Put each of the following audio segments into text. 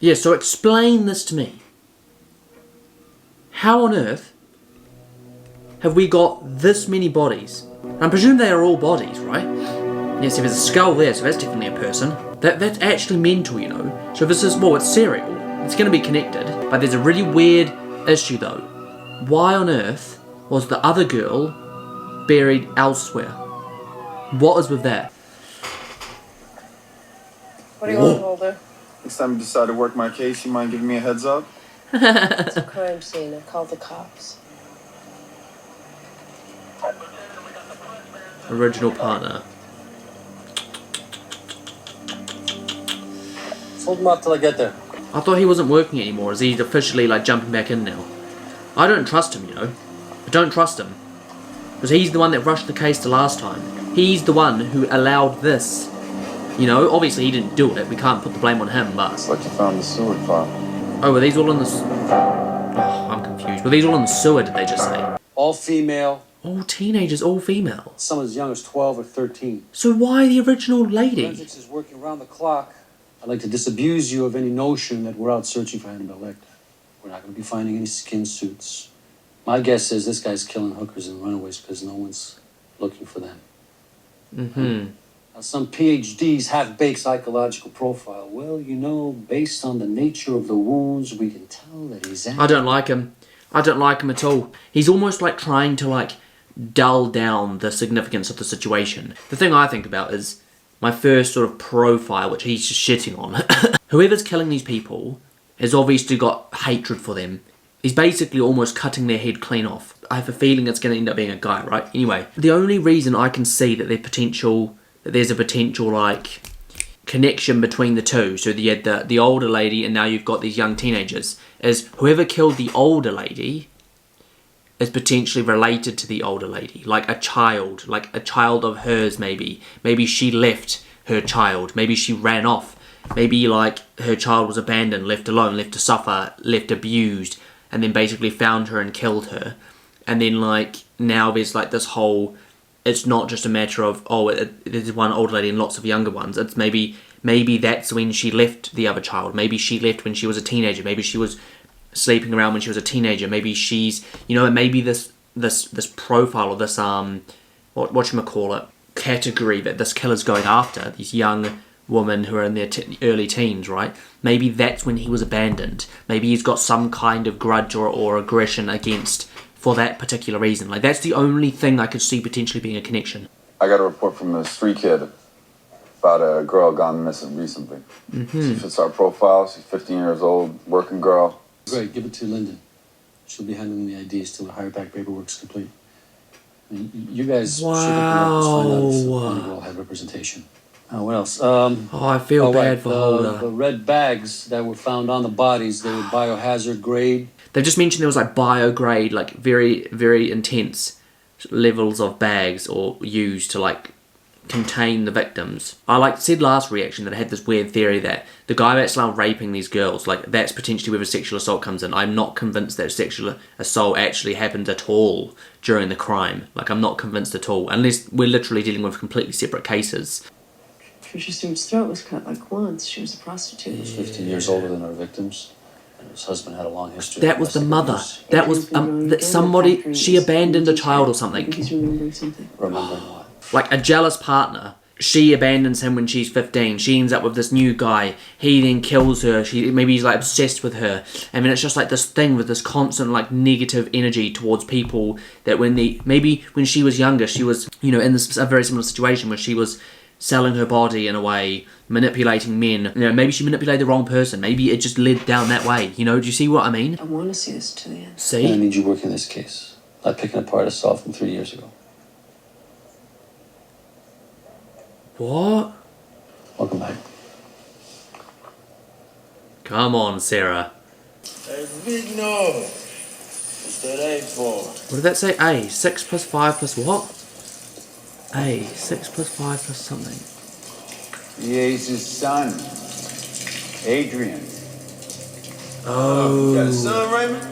Yeah, so explain this to me. How on earth have we got this many bodies? I presume they are all bodies, right? Yes, if there's a skull there, so that's definitely a person. That's actually mental, you know. So this is, well, it's serial. It's going to be connected. But there's a really weird issue, though. Why on earth was the other girl buried elsewhere? What is with that? What do you want, Mulder? Next time you decide to work my case, you mind giving me a heads up? It's a crime scene. I called the cops. Original partner. Hold him up till I get there. I thought he wasn't working anymore. Is he officially like jumping back in now? I don't trust him, you know. I don't trust him. Because he's the one that rushed the case the last time. He's the one who allowed this. You know, obviously he didn't do it. We can't put the blame on him, but... It's like you found the sewer file. Oh, were these all in the... Oh, I'm confused. Were these all in the sewer, did they just say? All female. All teenagers, all female. Some as young as 12 or 13. So why the original lady? Forensics is working around the clock. I'd like to disabuse you of any notion that we're out searching for Hannibal Lecter. We're not going to be finding any skin suits. My guess is this guy's killing hookers and runaways because no one's looking for them. Mm-hmm. Now, some PhDs half-baked psychological profile. Well, you know, based on the nature of the wounds, we can tell that he's... I don't like him. I don't like him at all. He's almost like trying to like dull down the significance of the situation. The thing I think about is my first sort of profile, which he's just shitting on. Whoever's killing these people has obviously got hatred for them. He's basically almost cutting their head clean off. I have a feeling it's going to end up being a guy, right? Anyway, the only reason I can see that there's a potential like connection between the two, so you had the older lady and now you've got these young teenagers, is whoever killed the older lady is potentially related to the older lady, like a child of hers maybe. Maybe she left her child, maybe she ran off, maybe like her child was abandoned, left alone, left to suffer, left abused, and then basically found her and killed her. And then like now there's like this whole, it's not just a matter of, oh, there's one older lady and lots of younger ones. It's maybe that's when she left the other child. Maybe she left when she was a teenager. Maybe she was sleeping around when she was a teenager. Maybe she's, you know, maybe this profile or this whatchamacallit, category that this killer's going after, these young women who are in their early teens, right? Maybe that's when he was abandoned. Maybe he's got some kind of grudge or aggression against for that particular reason. Like, that's the only thing I could see potentially being a connection. I got a report from a street kid about a girl gone missing recently. She fits our profile. She's 15 years old, working girl. Great, give it to Lyndon. She'll be handling the IDs till the hire back paperwork's complete. You guys should find out if Honeywell had representation. What else? I feel bad for Holder. The red bags that were found on the bodies, they were biohazard grade. They just mentioned there was like biograde, like very, very intense levels of bags or used to like contain the victims. I like said last reaction that I had this weird theory that the guy that's now raping these girls, like that's potentially where the sexual assault comes in. I'm not convinced that sexual assault actually happened at all during the crime. Like, I'm not convinced at all, unless we're literally dealing with completely separate cases. Patricia Stewart's throat was cut like once. She was a prostitute. He was 15 years older than our victims. And his husband had a long history. That was the mother. That was that somebody. She abandoned a child or something. He's remembering something. Remembering what? Like a jealous partner. She abandons him when she's 15. She ends up with this new guy. He then kills her. Maybe he's like obsessed with her. I mean, it's just like this thing with this constant like negative energy towards people that maybe when she was younger, she was, you know, in a very similar situation where she was selling her body in a way, manipulating men. You know, maybe she manipulated the wrong person. Maybe it just led down that way. You know, do you see what I mean? I want to see this to the end. See? I need you working this case. Not picking apart a saw from 3 years ago. What? Welcome back. Come on, Sarah. Hey, big no. What's that A for? What did that say? A. 6 plus 5 plus what? A. 6 plus 5 plus something. The Ace's son, Adrian. Oh. You got a son, Raymond?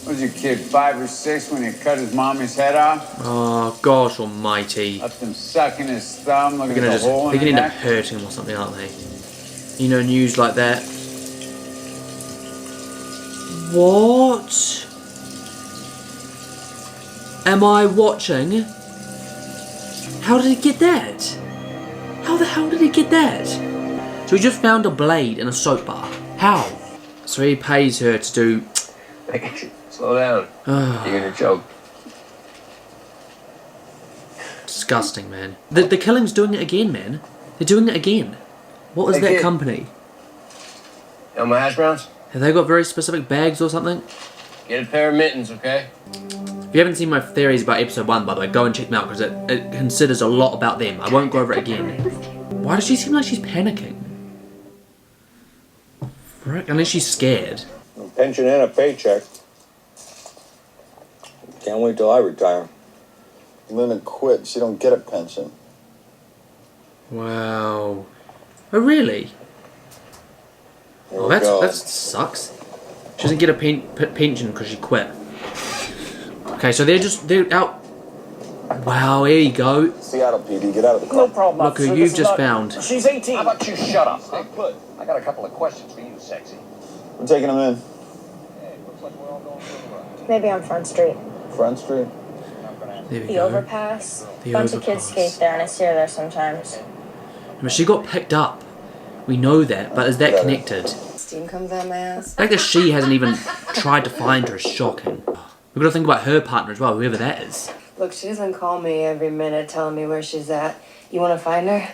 Was your kid 5 or 6 when he cut his mommy's head off? Oh, gosh almighty. Left him sucking his thumb, looking They're at the hole gonna in end the up neck. hurting him or something, aren't they? You know, news like that. What am I watching? How did he get that? How the hell did he get that? So he just found a blade in a soap bar. How? So he pays her to do... Slow down. You're gonna choke. Disgusting, man. The killing's doing it again, man. They're doing it again. What is Hey, that kid. company? You know my hash browns? Have they got very specific bags or something? Get a pair of mittens, okay? If you haven't seen my theories about episode 1, by the way, go and check them out because it considers a lot about them. I won't go over it again. Why does she seem like she's panicking? Frick, unless she's scared. A pension and a paycheck. Can't wait till I retire. Linda quit. She don't get a pension. Wow. Oh, really? Here Oh, we go. that sucks. She doesn't get a pension because she quit. Okay, so they're out. Wow, here you go. Seattle PD, get out of the car. No problem, Look who officer. you've This is just not- found. She's 18. How about you shut up? Stay put. I got a couple of questions for you, sexy. We're taking them in. Hey, looks like we're all going for a ride. Maybe on Front Street. Front Street. There we The go. overpass. The Bunch of kids overpass. skate there, and I see her there sometimes. I mean, she got picked up. We know that, but is that connected? Steam comes out my ass. The fact that she hasn't even tried to find her is shocking. We've got to think about her partner as well, whoever that is. Look, she doesn't call me every minute telling me where she's at. You want to find her?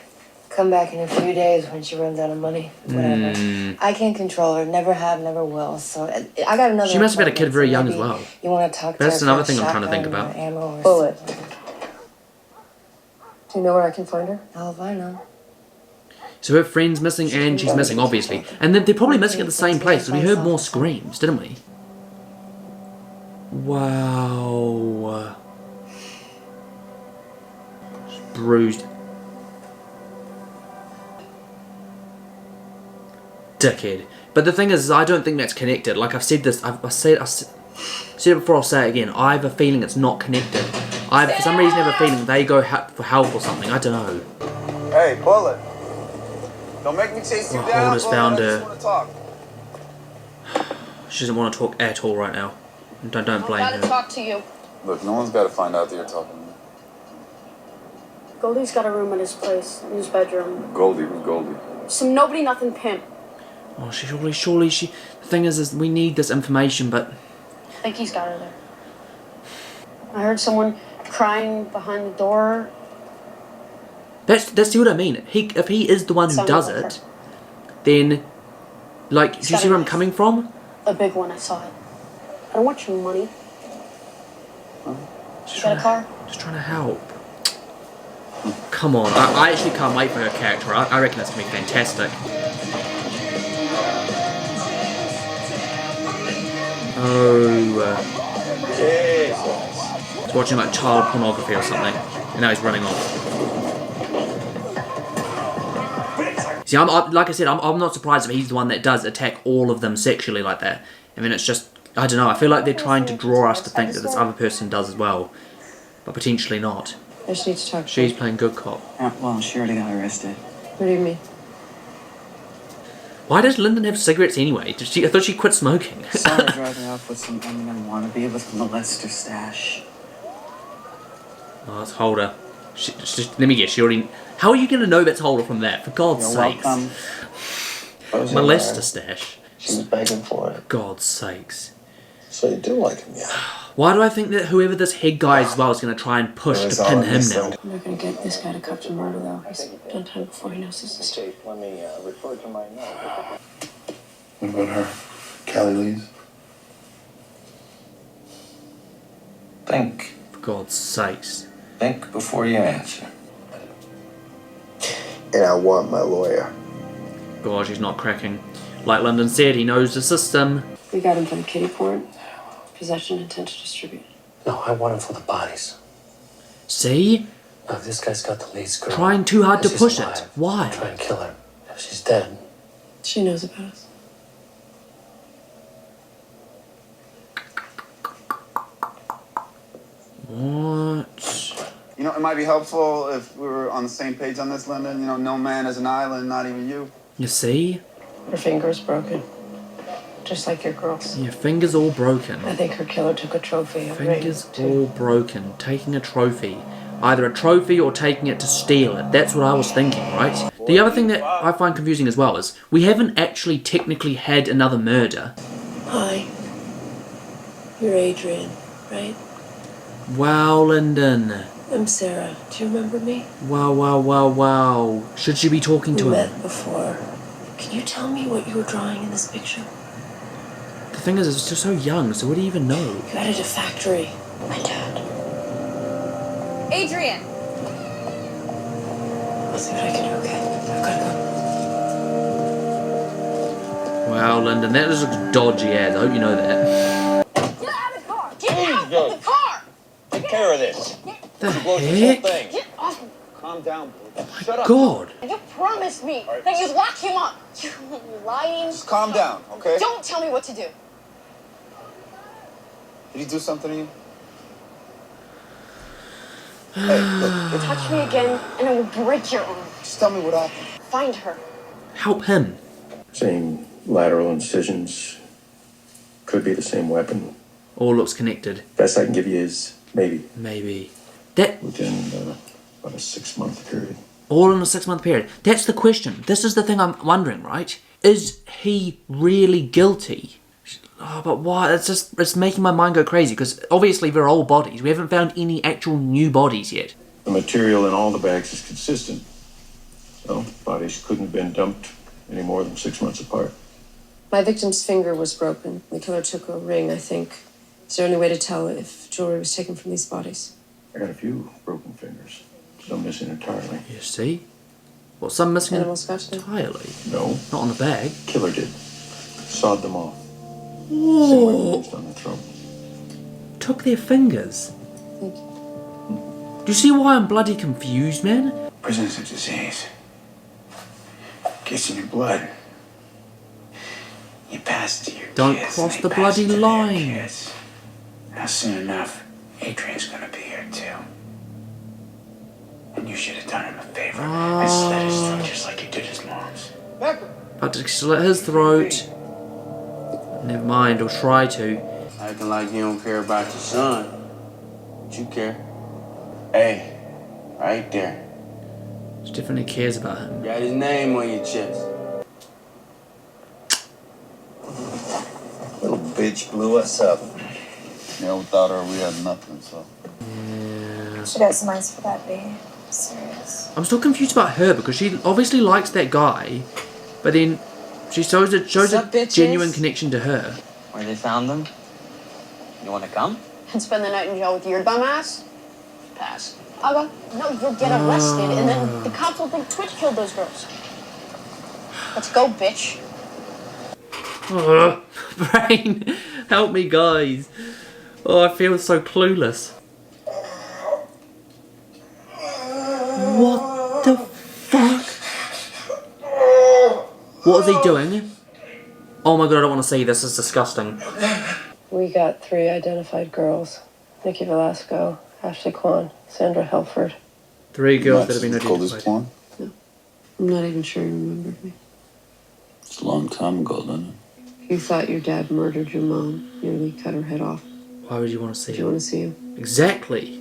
Come back in a few days when she runs out of money. Whatever. I can't control her. Never have, never will. So I got another. She must have had a kid appointment, very so young as maybe well. You want to talk to That's her another for a thing I'm trying to think shotgun or about. ammo or Bullet. something. Do you know where I can find her? Hell if I know. So her friend's missing and she's missing, obviously. And they're probably missing at the same place, so we heard more screams, didn't we? Wow. She's bruised. Dickhead. But the thing is, I don't think that's connected. Like I've said this, I've said it before, I'll say it again. I have a feeling it's not connected. I, for some reason, have a feeling they go for help or something. I don't know. Hey, Bullet. Don't make me chase you Well, down. Holder's found I her. just want to talk. She doesn't want to talk at all right now. Don't blame her. talk to you. Look, no one's got to find out that you're talking to me. Goldie's got a room in his place, in his bedroom. Goldie, who's Goldie? Some nobody nothing pimp. Oh, surely she. The thing is we need this information, but I think he's got her there. I heard someone crying behind the door. that's what I mean. If he is the one who Sounded does like it, then like, do you see where I'm coming from? A big one, I saw it. I don't want your money. Just You got a car? Just trying to help. Come on, I actually can't wait for her character. I reckon that's gonna be fantastic. Oh. He's watching like child pornography or something, and now he's running off. See, like I said, I'm not surprised if he's the one that does attack all of them sexually like that. I mean, it's just, I don't know, I feel like they're trying to draw us to think that this other person does as well, but potentially not. I just need to talk to She's her. playing good cop. Well, she already got arrested. What do you mean? Why does Lyndon have cigarettes anyway? I thought she quit smoking. Saw her driving off with some Eminem wannabe with a molester stash. Oh, that's Holder. Let me guess, she already... How are you going to know that's Holder from that? For God's You're sakes. welcome. Molester stash. She was begging for it. God's sakes. So you do like him, yeah? Why do I think that whoever this head guy is as well is going to try and push to pin him now? I'm not gonna get this guy to cut for murder though. He's done time before he knows his sister. Let me refer to my note. What about her? Callie Lee's? Think. For God's sakes. Think before you answer. And I want my lawyer. God, he's not cracking. Like Lyndon said, he knows the system. We got him for the kiddie porn, possession, intent to distribute. No, I want him for the bodies. See? No, this guy's got the lead's girl. Trying too hard to If she's push alive, it. Why? I'll try and kill her. If she's dead, She knows about us. What? You know, it might be helpful if we were on the same page on this, Lyndon. You know, no man is an island, not even you. You see? Her finger's broken. just like your girls. Yeah, fingers all broken. I think her killer took a trophy. Fingers all broken. Taking a trophy. Either a trophy or taking it to steal it. That's what I was thinking, right? The other thing that I find confusing as well is we haven't actually technically had another murder. Hi. You're Adrian, right? Wow, Lyndon. I'm Sarah. Do you remember me? Wow, wow, wow, wow. Should she be talking to We him? met before. Can you tell me what you were drawing in this picture? The thing is, it's just so young, so what do you even know? You had a factory. My dad. Adrian! I'll see what I can do, okay? I've gotta go. Wow, Lyndon, that just looks dodgy as. I hope you know that. Get out of the car! Get out of the car! Take care of this. The Blows this whole heck? thing. Get off! Calm down, bro. Shut up. God. You promised me right. that you'd lock him up. You lying. Just calm down, okay? Don't tell me what to do. Did he do something to you? Hey, look, Touch me again, and I will break your arm. just tell me what happened. Find her. Help him. Same lateral incisions. Could be the same weapon. All looks connected. Best I can give you is maybe Maybe. That within about a 6-month period. all in a 6-month period. That's the question. This is the thing I'm wondering, right? Is he really guilty? Oh, but why? It's making my mind go crazy because obviously they're old bodies. We haven't found any actual new bodies yet. The material in all the bags is consistent. So bodies couldn't have been dumped any more than 6 months apart. My victim's finger was broken. The killer took a ring, I think. Is there any way to tell if jewelry was taken from these bodies? I got a few broken fingers. Some missing entirely. You see? What, some missing Animal scratch them? entirely? No, Not on the bag. killer did. Sawed them off. Same way we used on the throat. Took their fingers. Thank you. Do you see why I'm bloody confused, man? Prison's a disease. Gets in your blood. You pass it to your Don't kids. cross and the they pass bloody it to their line. kids. Now soon enough, Adrian's gonna be here too. And you should have done him a favor and slit his throat just like you did his mom's. About to slit his throat. Never mind, or try to. Acting like you don't care about your son. But you care. Hey, right there. He definitely cares about him. Got his name on your chest. Little bitch blew us up. Yeah, without her, we had nothing, so. Yeah. She got some eyes for that, baby. Serious. I'm still confused about her because she obviously likes that guy, but then she shows a genuine connection to her. Where they found them? You want to come? And spend the night in jail with your dumbass? Pass. I'll go. No, you'll get arrested, and then the cops will think Twitch killed those girls. Let's go, bitch. Brain, help me, guys. Oh, I feel so clueless. What the fuck? What is he doing? Oh my god, I don't want to see this. It's disgusting. We got 3 identified girls. Nikki Velasco, Ashley Kwan, Sandra Helford. 3 girls that have been Coldest identified. porn? I'm not even sure you remembered me. It's a long time ago, isn't it? You thought your dad murdered your mom, nearly cut her head off. Why would you want to see Do you him? want to see him? Exactly.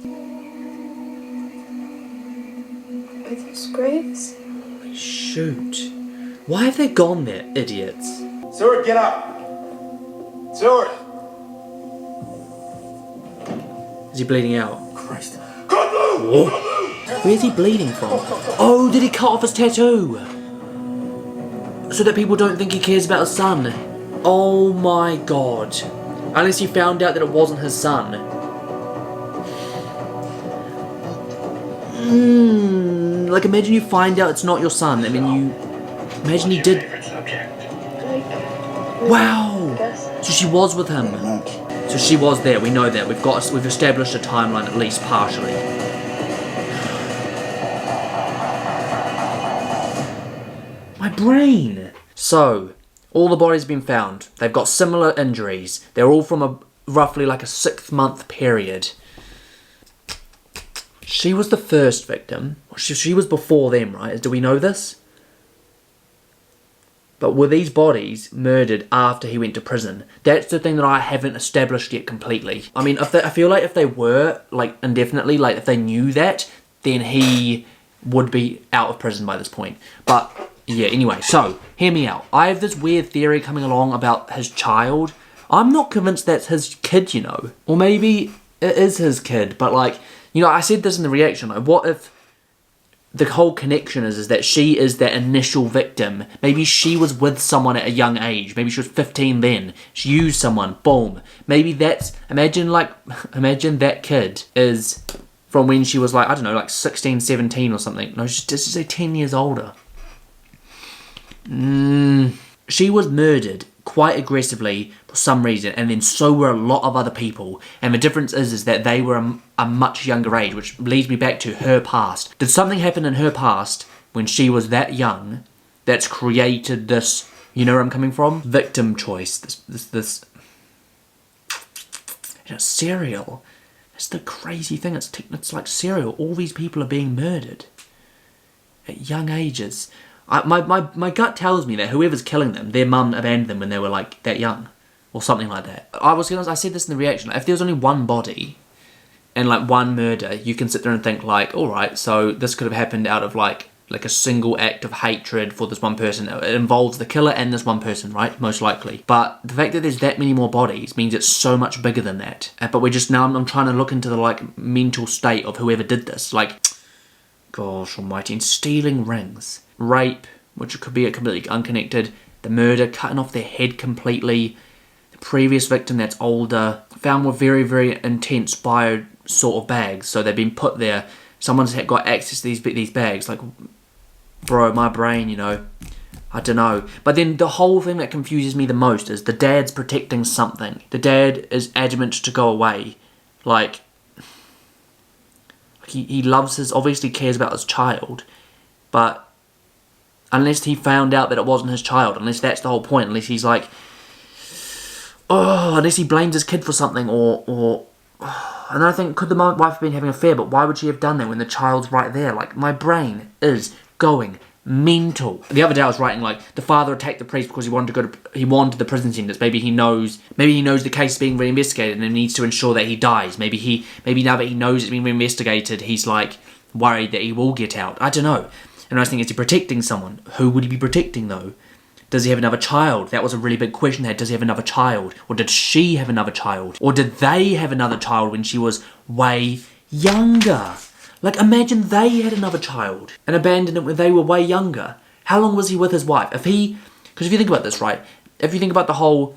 Are these graves? Holy shoot. Why have they gone there, idiots? Seward, get up! Seward! Is he bleeding out? Christ. Whoa. Where's he bleeding from? Oh, did he cut off his tattoo? So that people don't think he cares about his son. Oh my god. Unless he found out that it wasn't his son. Like imagine you find out it's not your son. I mean you... Imagine he did... Wow! So she was with him. So she was there, we know that. We've established a timeline at least partially. My brain! So, all the bodies have been found. They've got similar injuries. They're all from roughly like a 6-month period. She was the first victim. She was before them, right? Do we know this? But were these bodies murdered after he went to prison? That's the thing that I haven't established yet completely. I mean, I feel like if they were, like, indefinitely, like, if they knew that, then he would be out of prison by this point. But, yeah, anyway, so, hear me out. I have this weird theory coming along about his child. I'm not convinced that's his kid, you know. Or maybe it is his kid, but, like, you know, I said this in the reaction, like, what if the whole connection is that she is that initial victim? Maybe she was with someone at a young age. Maybe she was 15 then. She used someone. Boom. Maybe that's... Imagine that kid is from when she was like, I don't know, like 16, 17 or something. No, she's just say 10 years older. She was murdered quite aggressively for some reason, and then so were a lot of other people, and the difference is that they were a much younger age, which leads me back to her past. Did something happen in her past when she was that young that's created this, you know where I'm coming from? Victim choice, this it's serial. It's the crazy thing, it's like serial. All these people are being murdered at young ages. My gut tells me that whoever's killing them, their mum abandoned them when they were like that young, or something like that. I said this in the reaction. If there was only one body and like one murder, you can sit there and think like, all right, so this could have happened out of like a single act of hatred for this one person. It involves the killer and this one person, right? Most likely. But the fact that there's that many more bodies means it's so much bigger than that. But we're just now, I'm trying to look into the like mental state of whoever did this. Like, gosh almighty, and stealing rings. Rape, which could be completely unconnected. The murder, cutting off their head completely. The previous victim that's older, found with very, very intense bio sort of bags. So they've been put there. Someone's got access to these bags. Like, bro, my brain, you know, I don't know. But then the whole thing that confuses me the most is the dad's protecting something. The dad is adamant to go away. Like he loves his, obviously cares about his child, but unless he found out that it wasn't his child, unless that's the whole point, unless he's like, oh, unless he blames his kid for something, or and I think, could the wife have been having an affair, but why would she have done that when the child's right there? Like, my brain is going mental. The other day I was writing, like, the father attacked the priest because he wanted the prison sentence. Maybe he knows the case is being reinvestigated and he needs to ensure that he dies. Maybe now that he knows it's being reinvestigated, he's, like, worried that he will get out. I don't know. And I was thinking, is he protecting someone? Who would he be protecting, though? Does he have another child? That was a really big question there. Does he have another child? Or did she have another child? Or did they have another child when she was way younger? Like, imagine they had another child and abandoned it when they were way younger. How long was he with his wife? Because if you think about this, right? If you think about the whole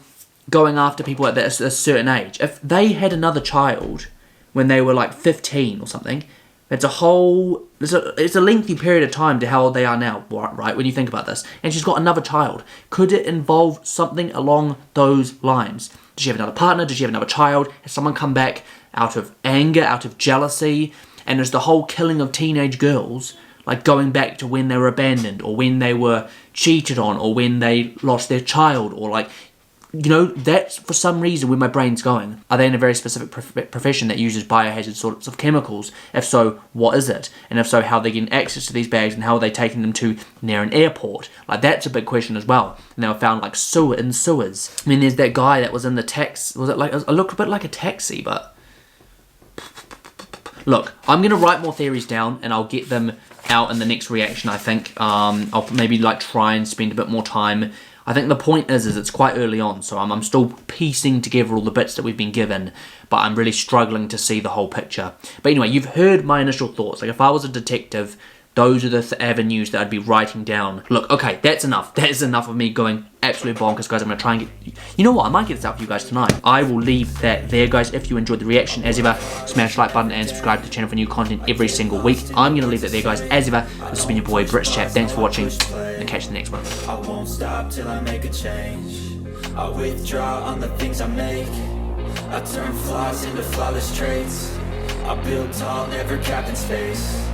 going after people at a certain age, if they had another child when they were like 15 or something, it's a lengthy period of time to how old they are now, right, when you think about this. And she's got another child. Could it involve something along those lines? Does she have another partner? Does she have another child? Has someone come back out of anger, out of jealousy? And is the whole killing of teenage girls like going back to when they were abandoned, or when they were cheated on, or when they lost their child, or like, you know, that's for some reason where my brain's going. Are they in a very specific profession that uses biohazard sorts of chemicals? If so, what is it? And if so, how are they getting access to these bags, and how are they taking them to near an airport? Like, that's a big question as well. And they were found like in sewers. I mean, there's that guy that was in the taxi. Was it like, it looked a bit like a taxi, but look, I'm going to write more theories down and I'll get them out in the next reaction, I think. I'll maybe like try and spend a bit more time. I think the point is it's quite early on, so I'm still piecing together all the bits that we've been given, but I'm really struggling to see the whole picture. But anyway, you've heard my initial thoughts. Like, if I was a detective, those are the avenues that I'd be writing down. Look, okay, that's enough. That is enough of me going absolute bonkers, guys. I'm going to try and get... You know what? I might get this out for you guys tonight. I will leave that there, guys. If you enjoyed the reaction, as ever, smash the like button and subscribe to the channel for new content every single week. I'm going to leave that there, guys. As ever, this has been your boy, British Chap. Thanks for watching, and catch you in the next one. I won't stop till I make a change. I withdraw on the things I make. I turn flaws into flawless traits. I build tall, never capped in space.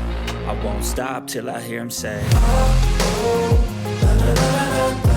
I won't stop till I hear him say, oh, oh, la, la, la, la, la.